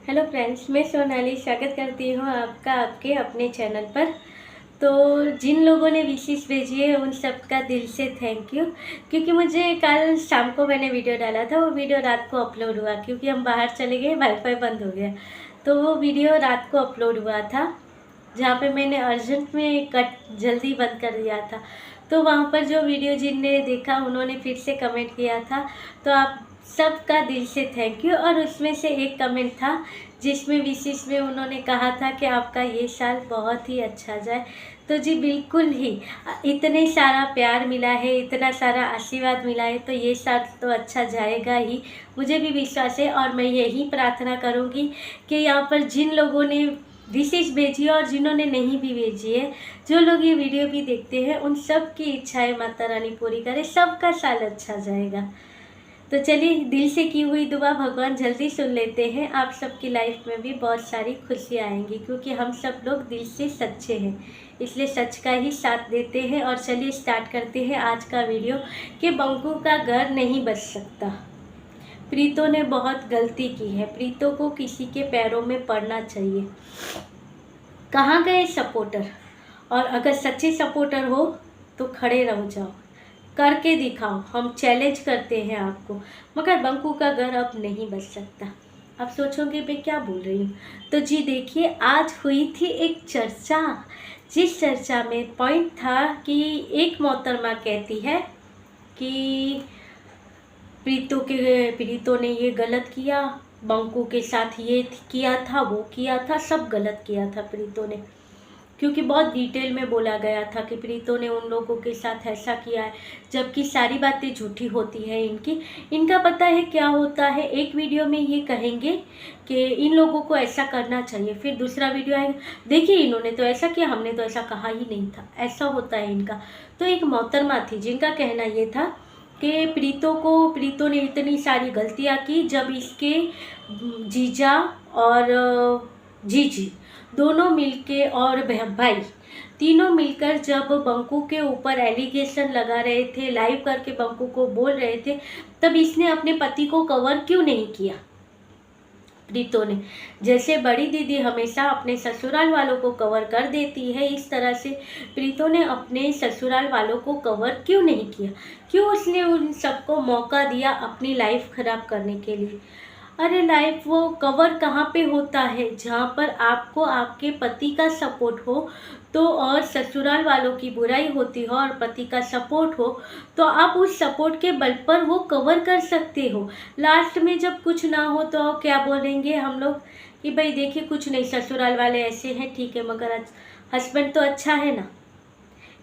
Hello friends, मैं सोनाली स्वागत करती हूँ आपका आपके अपने चैनल पर। तो जिन लोगों ने विशेष भेजी है उन सबका दिल से थैंक यू। क्योंकि मुझे कल शाम को मैंने वीडियो डाला था, वो वीडियो रात को अपलोड हुआ क्योंकि हम बाहर चले गए, वाईफाई बंद हो गया। तो वो वीडियो रात को अपलोड हुआ था जहाँ पे मैंने अर्जेंट में कट जल्दी बंद कर दिया था। तो वहाँ पर जो वीडियो जिनने देखा उन्होंने फिर से कमेंट किया था, तो आप सबका दिल से थैंक यू। और उसमें से एक कमेंट था जिसमें विशेष में उन्होंने कहा था कि आपका ये साल बहुत ही अच्छा जाए। तो जी बिल्कुल ही, इतने सारा प्यार मिला है, इतना सारा आशीर्वाद मिला है, तो ये साल तो अच्छा जाएगा ही, मुझे भी विश्वास है। और मैं यही प्रार्थना करूँगी कि यहाँ पर जिन लोगों ने विशेष भेजी है और जिन्होंने नहीं भी भेजी है, जो लोग ये वीडियो भी देखते हैं, उन सब की इच्छाएं माता रानी पूरी करे, सबका साल अच्छा जाएगा। तो चलिए, दिल से की हुई दुआ भगवान जल्दी सुन लेते हैं। आप सबकी लाइफ में भी बहुत सारी खुशियाँ आएंगी क्योंकि हम सब लोग दिल से सच्चे हैं, इसलिए सच का ही साथ देते हैं। और चलिए स्टार्ट करते हैं आज का वीडियो कि बंकू का घर नहीं बच सकता। प्रीतो ने बहुत गलती की है, प्रीतो को किसी के पैरों में पड़ना चाहिए। कहाँ गए सपोर्टर? और अगर सच्चे सपोर्टर हो तो खड़े रह जाओ, करके दिखाओ, हम चैलेंज करते हैं आपको। मगर बंकू का घर अब नहीं बच सकता। आप सोचोगे मैं क्या बोल रही हूँ, तो जी देखिए, आज हुई थी एक चर्चा, जिस चर्चा में पॉइंट था कि एक मोहतरमा कहती है कि प्रीतो ने ये गलत किया, बंकू के साथ ये किया था, वो किया था, सब गलत किया था प्रीतो ने। क्योंकि बहुत डिटेल में बोला गया था कि प्रीतो ने उन लोगों के साथ ऐसा किया है, जबकि सारी बातें झूठी होती है इनकी। इनका पता है क्या होता है, एक वीडियो में ये कहेंगे कि इन लोगों को ऐसा करना चाहिए, फिर दूसरा वीडियो आएगा, देखिए इन्होंने तो ऐसा किया, हमने तो ऐसा कहा ही नहीं था। ऐसा होता है इनका। तो एक मोहतरमा थी जिनका कहना ये था कि प्रीतो ने इतनी सारी गलतियाँ की, जब इसके जीजा और जीजी दोनों मिलके और भाई तीनों मिलकर जब बंकू के ऊपर एलिगेशन लगा रहे थे, लाइव करके बंकू को बोल रहे थे, तब इसने अपने पति को कवर क्यों नहीं किया प्रीतो ने? जैसे बड़ी दीदी हमेशा अपने ससुराल वालों को कवर कर देती है, इस तरह से प्रीतो ने अपने ससुराल वालों को कवर क्यों नहीं किया? क्यों उसने उन सबको मौका दिया अपनी लाइफ खराब करने के लिए? अरे लाइफ वो कवर कहाँ पे होता है? जहाँ पर आपको आपके पति का सपोर्ट हो तो, और ससुराल वालों की बुराई होती हो और पति का सपोर्ट हो, तो आप उस सपोर्ट के बल पर वो कवर कर सकते हो। लास्ट में जब कुछ ना हो तो क्या बोलेंगे हम लोग कि भाई देखिए कुछ नहीं, ससुराल वाले ऐसे हैं, ठीक है, मगर हस्बैंड तो अच्छा है ना,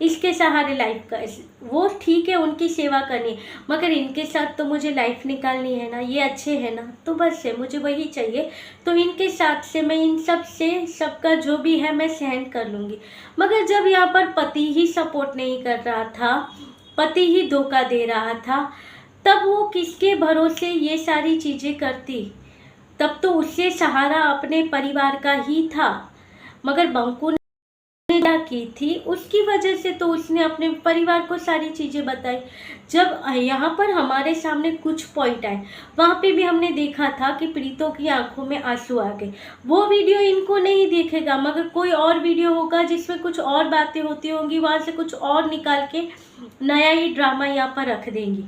इसके सहारे लाइफ का वो ठीक है, उनकी सेवा करनी है, मगर इनके साथ तो मुझे लाइफ निकालनी है ना, ये अच्छे हैं ना, तो बस है, मुझे वही चाहिए। तो इनके साथ से मैं इन सब से सबका जो भी है मैं सहन कर लूँगी। मगर जब यहाँ पर पति ही सपोर्ट नहीं कर रहा था, पति ही धोखा दे रहा था, तब वो किसके भरोसे ये सारी चीज़ें करती? तब तो उससे सहारा अपने परिवार का ही था। मगर बंकू क्या की थी, उसकी वजह से तो उसने अपने परिवार को सारी चीज़ें बताई। जब यहाँ पर हमारे सामने कुछ पॉइंट आए, वहाँ पे भी हमने देखा था कि प्रीतो की आंखों में आंसू आ गए। वो वीडियो इनको नहीं देखेगा, मगर कोई और वीडियो होगा जिसमें कुछ और बातें होती होंगी, वहाँ से कुछ और निकाल के नया ही ड्रामा यहाँ पर रख देंगी।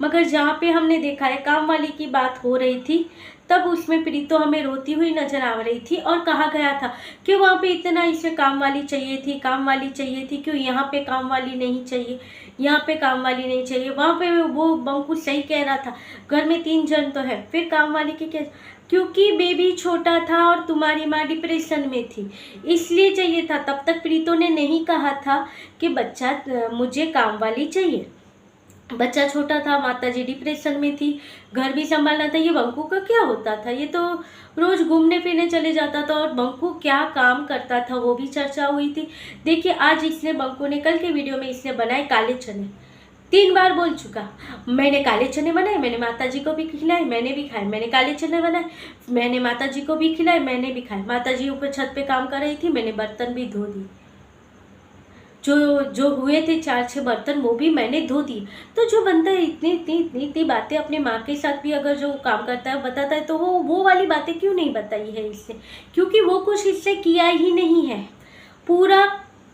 मगर जहाँ पे हमने देखा है काम वाली की बात हो रही थी, तब उसमें प्रीतो हमें रोती हुई नजर आ रही थी और कहा गया था कि वहाँ पे इतना इसमें काम वाली चाहिए थी, काम वाली चाहिए थी, क्यों यहाँ पे काम वाली नहीं चाहिए, यहाँ पे काम वाली नहीं चाहिए। वहाँ पे वो बंकू सही कह रहा था, घर में 3 जन तो है, फिर काम वाली की क्या? क्योंकि बेबी छोटा था और तुम्हारी माँ डिप्रेशन में थी, इसलिए चाहिए था। तब तक प्रीतो ने नहीं कहा था कि बच्चा मुझे काम वाली चाहिए, बच्चा छोटा था, माताजी डिप्रेशन में थी, घर भी संभालना था। ये बंकू का क्या होता था? ये तो रोज घूमने फिरने चले जाता था, और बंकू क्या काम करता था वो भी चर्चा हुई थी। देखिए आज इसने, बंकू ने कल के वीडियो में इसने बनाए काले चने, 3 बार बोल चुका, मैंने काले चने बनाए, मैंने माताजी को भी खिलाए, मैंने भी खाए, मैंने काले चने बनाए, मैंने माताजी को भी खिलाए, मैंने भी खाए, माताजी ऊपर छत पे काम कर रही थी, मैंने बर्तन भी धो दी। जो जो हुए थे 4-6 बर्तन वो भी मैंने धो दिए। तो जो बंदा इतनी बातें अपने माँ के साथ भी अगर जो काम करता है बताता है, तो वो वाली बातें क्यों नहीं बताई है इससे? क्योंकि वो कुछ इससे किया ही नहीं है। पूरा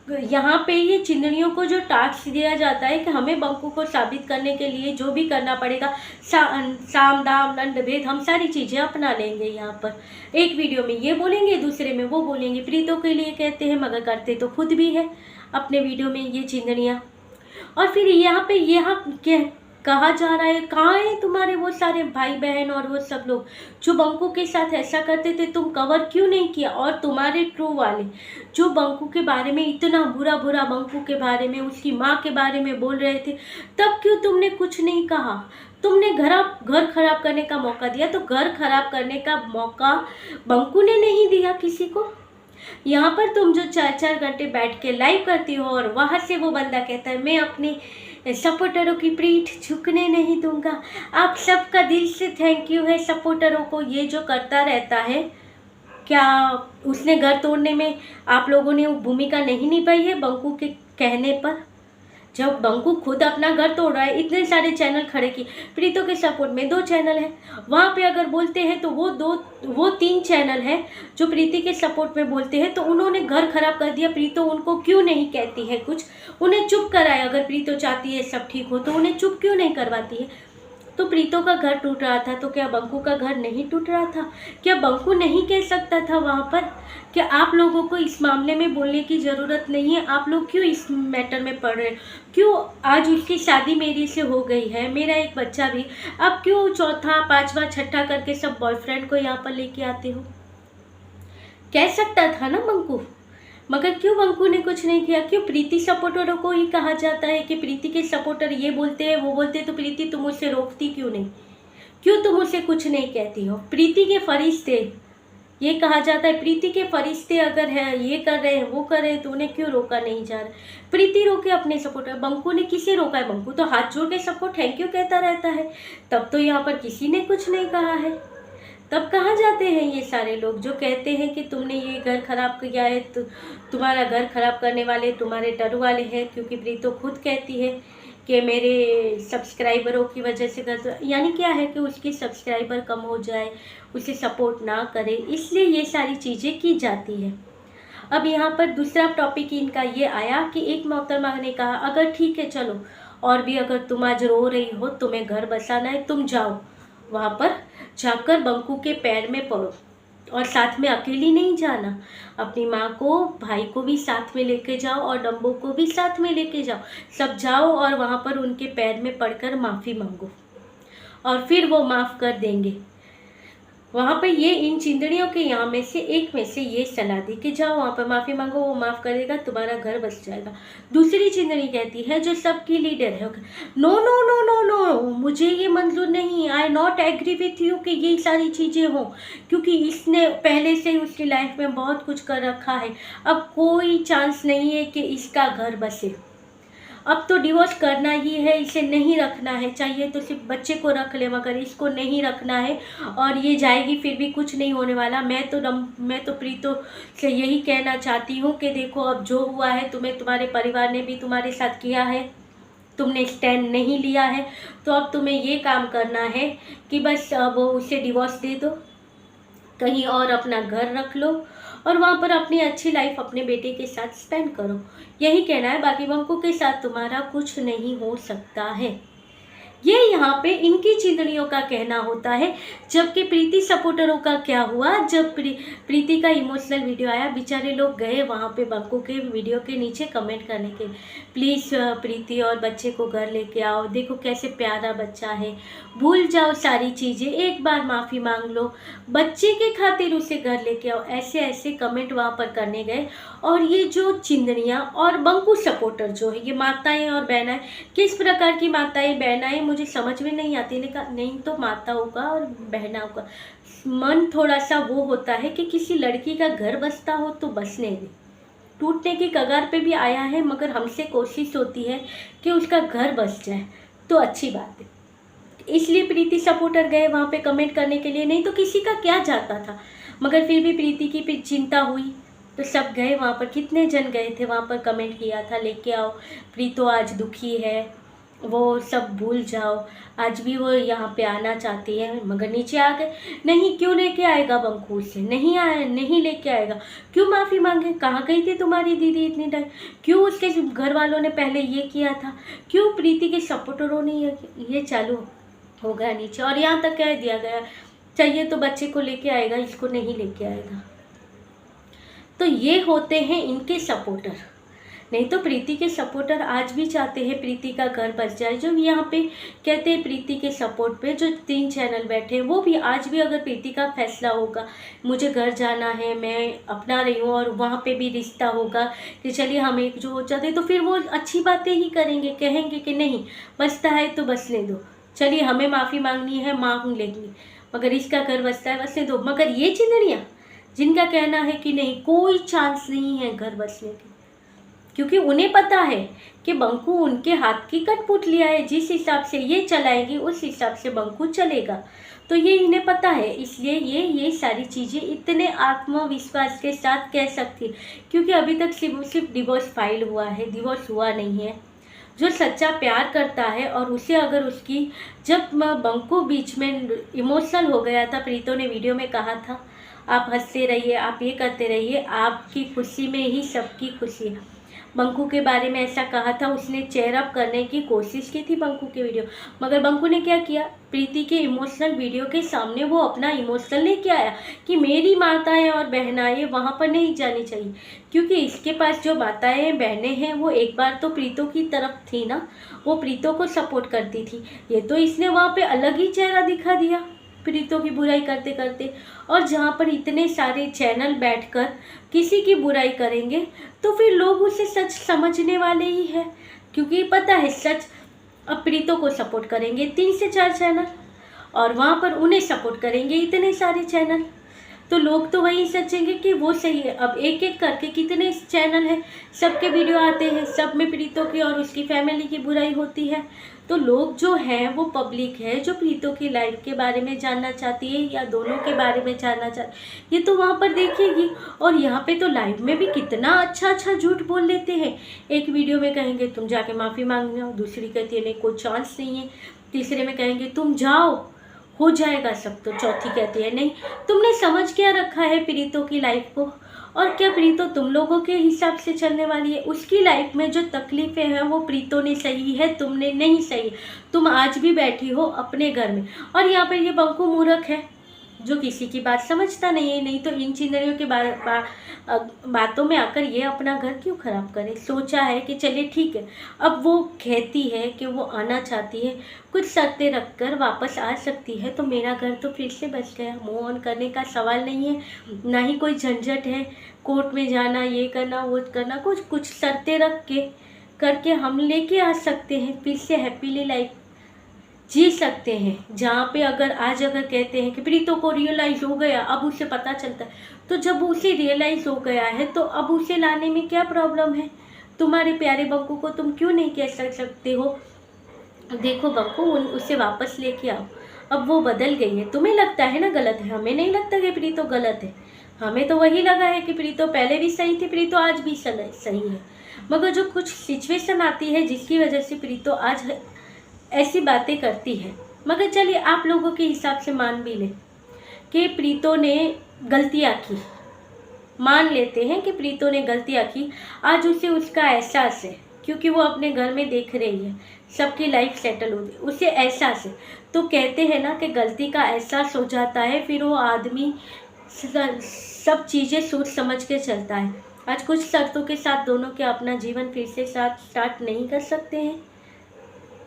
यहाँ पे ये चिंदड़ियों को जो टास्क दिया जाता है कि हमें बंकू को साबित करने के लिए जो भी करना पड़ेगा, साम दाम दंड भेद हम सारी चीज़ें अपना लेंगे। यहाँ पर एक वीडियो में ये बोलेंगे, दूसरे में वो बोलेंगे। प्रीतों के लिए कहते हैं मगर करते तो खुद भी है अपने वीडियो में ये चिंदड़ियाँ। और फिर यहाँ पे क्या कहा जा रहा है, कहाँ है तुम्हारे वो सारे भाई बहन और वो सब लोग जो बंकू के साथ ऐसा करते थे? तुम कवर क्यों नहीं किया? और तुम्हारे ट्रू वाले जो बंकू के बारे में इतना बुरा बंकू के बारे में, उसकी माँ के बारे में बोल रहे थे, तब क्यों तुमने कुछ नहीं कहा? तुमने घर खराब करने का मौका दिया, तो घर खराब करने का मौका बंकू ने नहीं दिया किसी को। यहाँ पर तुम जो 4-4 घंटे बैठ के लाइव करती हो और वहाँ से वो बंदा कहता है मैं अपने सपोर्टरों की पीठ झुकने नहीं दूंगा। आप सबका दिल से थैंक यू है सपोर्टरों को। ये जो करता रहता है, क्या उसने घर तोड़ने में आप लोगों ने वो भूमिका नहीं निभाई है बंकू के कहने पर? जब बंकू खुद अपना घर तोड़ रहा है, इतने सारे चैनल खड़े किए, प्रीतों के सपोर्ट में 2 चैनल हैं, वहाँ पे अगर बोलते हैं तो वो 3 चैनल हैं जो प्रीति के सपोर्ट में बोलते हैं, तो उन्होंने घर खराब कर दिया। प्रीतो उनको क्यों नहीं कहती है कुछ? उन्हें चुप कराए। अगर प्रीतो चाहती है सब ठीक हो तो उन्हें चुप क्यों नहीं करवाती है? तो प्रीतो का घर टूट रहा था, तो क्या बंकू का घर नहीं टूट रहा था? क्या बंकू नहीं कह सकता था वहाँ पर? क्या आप लोगों को इस मामले में बोलने की ज़रूरत नहीं है? आप लोग क्यों इस मैटर में पड़ रहे? क्यों आज उसकी शादी मेरी से हो गई है, मेरा एक बच्चा भी, अब क्यों चौथा 5वां 6ठा करके सब बॉयफ्रेंड को यहाँ पर लेके आते हो? कह सकता था ना बंकू, मगर क्यों बंकू ने कुछ नहीं किया? क्यों प्रीति सपोर्टरों को ही कहा जाता है कि प्रीति के सपोर्टर ये बोलते हैं वो बोलते हैं, तो प्रीति तुम उसे रोकती क्यों नहीं? क्यों तुम उसे कुछ नहीं कहती हो? प्रीति के फरिश्ते ये कहा जाता है, प्रीति के फरिश्ते अगर है ये कर रहे हैं वो कर रहे हैं, तो उन्हें क्यों रोका नहीं जा रहा? प्रीति रोके अपने सपोर्टर, बंकू ने किसे रोका है? बंकू तो हाथ जोड़ के सबको थैंक यू कहता रहता है, तब तो यहाँ पर किसी ने कुछ नहीं कहा है। तब कहाँ जाते हैं ये सारे लोग जो कहते हैं कि तुमने ये घर खराब किया है, तो तुम्हारा घर खराब करने वाले तुम्हारे डर वाले हैं? क्योंकि प्रीतो खुद कहती है कि मेरे सब्सक्राइबरों की वजह से घर, यानी क्या है कि उसकी सब्सक्राइबर कम हो जाए, उसे सपोर्ट ना करे, इसलिए ये सारी चीज़ें की जाती है। अब यहाँ पर दूसरा टॉपिक इनका ये आया कि एक मोहतरमा ने कहा अगर ठीक है चलो, और भी अगर तुम आज रो रही हो, तुम्हें घर बसाना है, तुम जाओ वहाँ पर जाकर बंकू के पैर में पड़ो, और साथ में अकेली नहीं जाना, अपनी माँ को भाई को भी साथ में लेके जाओ और डम्बो को भी साथ में लेके जाओ, सब जाओ और वहाँ पर उनके पैर में पड़कर माफ़ी मांगो और फिर वो माफ़ कर देंगे। वहाँ पे ये इन चिंदड़ियों के यहाँ में से एक में से ये सलाह दी कि जाओ वहाँ पर माफ़ी मांगो, वो माफ़ करेगा, तुम्हारा घर बस जाएगा। दूसरी चिंदड़ी कहती है जो सबकी लीडर है, no no no no no, मुझे ये मंजूर नहीं, I not agree with you कि ये सारी चीज़ें हों, क्योंकि इसने पहले से ही उसकी लाइफ में बहुत कुछ कर रखा है, अब कोई चांस नहीं है कि इसका घर बसे। अब तो डिवोर्स करना ही है, इसे नहीं रखना है, चाहिए तो सिर्फ बच्चे को रख ले, मगर इसको नहीं रखना है, और ये जाएगी फिर भी कुछ नहीं होने वाला। मैं तो प्रीतो से यही कहना चाहती हूँ कि देखो अब जो हुआ है, तुम्हारे परिवार ने भी तुम्हारे साथ किया है, तुमने स्टैंड नहीं लिया है, तो अब तुम्हें ये काम करना है कि बस अब उसे डिवोर्स दे दो, कहीं और अपना घर रख लो और वहाँ पर अपनी अच्छी लाइफ अपने बेटे के साथ स्पेंड करो। यही कहना है, बाकी बंकू के साथ तुम्हारा कुछ नहीं हो सकता है, ये यहाँ पे इनकी चिंदड़ियों का कहना होता है। जबकि प्रीति सपोर्टरों का क्या हुआ, जब प्रीति का इमोशनल वीडियो आया, बेचारे लोग गए वहाँ पे बंकू के वीडियो के नीचे कमेंट करने के, प्लीज़ प्रीति और बच्चे को घर लेके आओ, देखो कैसे प्यारा बच्चा है, भूल जाओ सारी चीज़ें, एक बार माफ़ी मांग लो, बच्चे के खातिर उसे घर लेके आओ, ऐसे ऐसे कमेंट वहाँ पर करने गए। और ये जो चिंदड़ियाँ और बंकू सपोर्टर जो है, ये माताएं और बहनाएं, किस प्रकार की माताएं बहनाएं मुझे समझ में नहीं आती। नहीं तो माताओं का और बहनाओं का मन थोड़ा सा वो होता है कि किसी लड़की का घर बसता हो तो बसने दे, टूटने की कगार पे भी आया है, मगर हमसे कोशिश होती है कि उसका घर बस जाए तो अच्छी बात है। इसलिए प्रीति सपोर्टर गए वहाँ पे कमेंट करने के लिए, नहीं तो किसी का क्या जाता था। मगर फिर भी प्रीति की चिंता हुई तो सब गए वहाँ पर, कितने जन गए थे वहाँ पर, कमेंट किया था लेके आओ, प्रीतो आज दुखी है, वो सब भूल जाओ, आज भी वो यहाँ पे आना चाहती है, मगर नीचे आ गए। नहीं, क्यों लेके आएगा बंकू उसे, नहीं आया, नहीं लेके आएगा। क्यों माफ़ी मांगे, कहाँ गई थी तुम्हारी दीदी इतनी टाइम, क्यों उसके घर वालों ने पहले ये किया था, क्यों प्रीति के सपोर्टरों ने ये चालू हो गया नीचे। और यहाँ तक कह दिया गया चाहिए तो बच्चे को लेके आएगा, इसको नहीं लेके आएगा। तो ये होते हैं इनके सपोर्टर। नहीं तो प्रीति के सपोर्टर आज भी चाहते हैं प्रीति का घर बस जाए। जो यहाँ पे कहते हैं प्रीति के सपोर्ट पे जो 3 चैनल बैठे हैं, वो भी आज भी अगर प्रीति का फैसला होगा, मुझे घर जाना है, मैं अपना रही हूँ, और वहाँ पे भी रिश्ता होगा कि चलिए हम एक जो हो जाते, तो फिर वो अच्छी बातें ही करेंगे, कहेंगे कि नहीं बसता है तो बसने दो, चलिए हमें माफ़ी मांगनी है मांग लेंगे, मगर इसका घर बसता है बसने दो। मगर ये चिंदड़ियाँ जिनका कहना है कि नहीं, कोई चांस नहीं है घर बसने की, क्योंकि उन्हें पता है कि बंकू उनके हाथ की कठपुतलियाँ है, जिस हिसाब से ये चलाएंगी उस हिसाब से बंकू चलेगा। तो ये इन्हें पता है, इसलिए ये सारी चीज़ें इतने आत्मविश्वास के साथ कह सकती, क्योंकि अभी तक सिर्फ डिवोर्स फाइल हुआ है, डिवोर्स हुआ नहीं है। जो सच्चा प्यार करता है और उसे अगर उसकी, जब बंकू बीच में इमोशनल हो गया था, प्रीतो ने वीडियो में कहा था आप हंसते रहिए, आप ये करते रहिए, आपकी खुशी में ही सबकी खुशी है। बंकू के बारे में ऐसा कहा था, उसने चेयर अप करने की कोशिश की थी बंकू के वीडियो, मगर बंकू ने क्या किया, प्रीति के इमोशनल वीडियो के सामने वो अपना इमोशनल लेके आया कि मेरी माताएं और बहनाएं वहाँ पर नहीं जानी चाहिए, क्योंकि इसके पास जो माताएं बहनें हैं वो एक बार तो प्रीतो की तरफ थी ना, वो प्रीतो को सपोर्ट करती थी। ये तो इसने वहाँ पर अलग ही चेहरा दिखा दिया प्रीतो की बुराई करते करते। और जहाँ पर इतने सारे चैनल बैठकर किसी की बुराई करेंगे तो फिर लोग उसे सच समझने वाले ही हैं, क्योंकि पता है सच। अब प्रीतो को सपोर्ट करेंगे 3 से 4 चैनल, और वहाँ पर उन्हें सपोर्ट करेंगे इतने सारे चैनल, तो लोग तो वही सोचेंगे कि वो सही है। अब एक एक करके कितने चैनल हैं, सबके वीडियो आते हैं, सब में प्रीतो की और उसकी फैमिली की बुराई होती है। तो लोग जो हैं वो पब्लिक है जो प्रीतो की लाइफ के बारे में जानना चाहती है या दोनों के बारे में जानना चाहती है, ये तो वहाँ पर देखेगी। और यहाँ पे तो लाइव में भी कितना अच्छा अच्छा झूठ बोल लेते हैं। एक वीडियो में कहेंगे तुम जाके माफ़ी मांग लो, दूसरी कहती है नहीं कोई चांस नहीं है, तीसरे में कहेंगे तुम जाओ हो जाएगा सब, तो चौथी कहती है नहीं। तुमने समझ क्या रखा है प्रीतो की लाइफ को, और क्या प्रीतो तुम लोगों के हिसाब से चलने वाली है। उसकी लाइफ में जो तकलीफ़ें हैं वो प्रीतो ने सही है, तुमने नहीं सही। तुम आज भी बैठी हो अपने घर में, और यहाँ पर ये बंकू मूर्ख है जो किसी की बात समझता नहीं है। नहीं तो इन चिंदड़ियों के बातों में आकर ये अपना घर क्यों ख़राब करे। सोचा है कि चलिए ठीक है, अब वो कहती है कि वो आना चाहती है, कुछ शर्तें रखकर वापस आ सकती है, तो मेरा घर तो फिर से बच गया। मूव ऑन करने का सवाल नहीं है, ना ही कोई झंझट है कोर्ट में जाना, ये करना वो करना। कुछ शर्तें रख के करके हम लेके आ सकते हैं, फिर से हैप्पीली लाइफ जी सकते हैं। जहाँ पे अगर कहते हैं कि प्रीतो को रियलाइज़ हो गया, अब उसे पता चलता है, तो जब उसे रियलाइज़ हो गया है तो अब उसे लाने में क्या प्रॉब्लम है। तुम्हारे प्यारे बंकू को तुम क्यों नहीं कह सकते हो देखो बंकू उसे वापस लेके आओ, अब वो बदल गई है। तुम्हें लगता है ना गलत है, हमें नहीं लगता कि प्रीतो गलत है। हमें तो वही लगा है कि प्रीतो पहले भी सही थी, प्रीतो आज भी सही है। मगर जो कुछ सिचुएशन आती है जिसकी वजह से प्रीतो आज ऐसी बातें करती है। मगर चलिए आप लोगों के हिसाब से मान भी लें कि प्रीतो ने गलतियाँ की, मान लेते हैं कि प्रीतो ने गलतियाँ की। आज उसे उसका एहसास है, क्योंकि वो अपने घर में देख रही है सबकी लाइफ सेटल होगी, उसे एहसास है। तो कहते हैं ना कि गलती का एहसास हो जाता है, फिर वो आदमी सब चीज़ें सोच समझ के चलता है। आज कुछ शर्तों के साथ दोनों के अपना जीवन फिर से साथ स्टार्ट नहीं कर सकते हैं,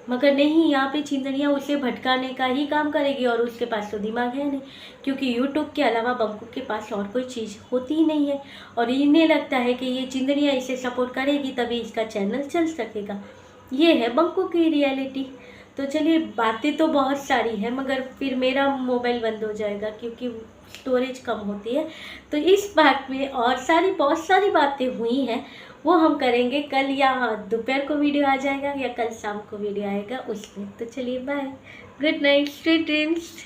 मगर नहीं, यहाँ पे चिंदड़ियाँ उसे भटकाने का ही काम करेगी, और उसके पास तो दिमाग है नहीं, क्योंकि यूट्यूब के अलावा बंकू के पास और कोई चीज़ होती ही नहीं है। और इन्हें लगता है कि ये चिंदड़ियाँ इसे सपोर्ट करेगी तभी इसका चैनल चल सकेगा। ये है बंकू की रियलिटी। तो चलिए बातें तो बहुत सारी हैं, मगर फिर मेरा मोबाइल बंद हो जाएगा क्योंकि स्टोरेज कम होती है। तो इस बात में और बहुत सारी बातें हुई हैं, वो हम करेंगे कल, या दोपहर को वीडियो आ जाएगा या कल शाम को वीडियो आएगा उसमें। तो चलिए bye, good night, sweet dreams.